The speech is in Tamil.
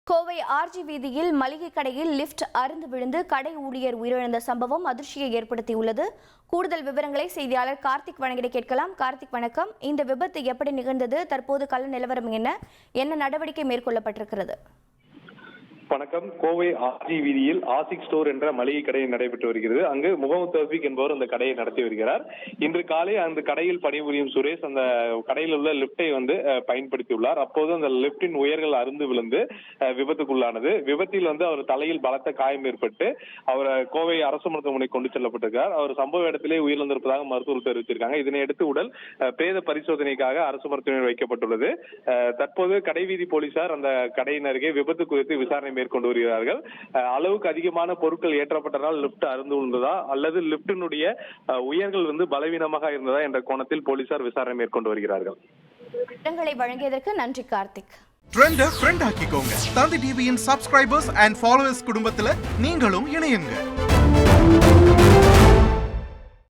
கோவை ஆர்ஜி வீதியில் மளிகை கடையில் லிப்ட் அறுந்து விழுந்து கடை ஊழியர் உயிரிழந்த சம்பவம் அதிர்ச்சியை ஏற்படுத்தியுள்ளது. கூடுதல் விவரங்களை செய்தியாளர் கார்த்திக் வழங்கிட கேட்கலாம். கார்த்திக் வணக்கம். இந்த விபத்து எப்படி நிகழ்ந்தது? தற்போது கள நிலவரம் என்ன நடவடிக்கை மேற்கொள்ளப்பட்டிருக்கிறது? வணக்கம். கோவை ஆர்ஜி வீதியில் ஆசிக் ஸ்டோர் என்ற மளிகை கடை நடைபெற்று வருகிறது. அங்கு முகமது தௌஃபிக் என்பவர் அந்த கடையை நடத்தி வருகிறார். இன்று காலை அந்த கடையில் பணிபுரியும் சுரேஷ் அந்த கடையில் உள்ள லிப்டை பயன்படுத்தியுள்ளார். அப்போது அந்த லிப்டின் உயர்கள் அருந்து விழுந்து விபத்துக்குள்ளானது. விபத்தில் அவர் தலையில் பலத்த காயம் ஏற்பட்டு அவர் கோவை அரசு மருத்துவமனை கொண்டு செல்லப்பட்டிருக்கிறார். அவர் சம்பவ இடத்திலே உயிரிழந்திருப்பதாக மருத்துவர்கள் தெரிவித்திருக்காங்க. இதனையடுத்து உடல் பிரேத பரிசோதனைக்காக அரசு மருத்துவமனையில் வைக்கப்பட்டுள்ளது. தற்போது கடைவீதி போலீசார் அந்த கடையின் அருகே விபத்து குறித்து விசாரணை மேற்கொண்டு வருகிறார்கள். அளவுக்கு அதிகமான பொருட்கள் ஏற்றப்பட்டதால் லிப்ட் அருந்து விழுந்ததா அல்லது லிப்டினுடைய உயர்கள் பலவீனமாக இருந்ததா என்ற கோணத்தில் போலீசார் விசாரணை மேற்கொண்டு வருகிறார்கள். விவரங்களை வழங்கியதற்கு நன்றி கார்த்திக். ட்ரெண்ட ஃப்ரெண்ட் ஆக்கிக்கோங்க. தந்தி டிவியின் சப்ஸ்கிரைபர்ஸ் அண்ட் ஃபாலோவர்ஸ் குடும்பத்துல நீங்களும் இணையுங்க.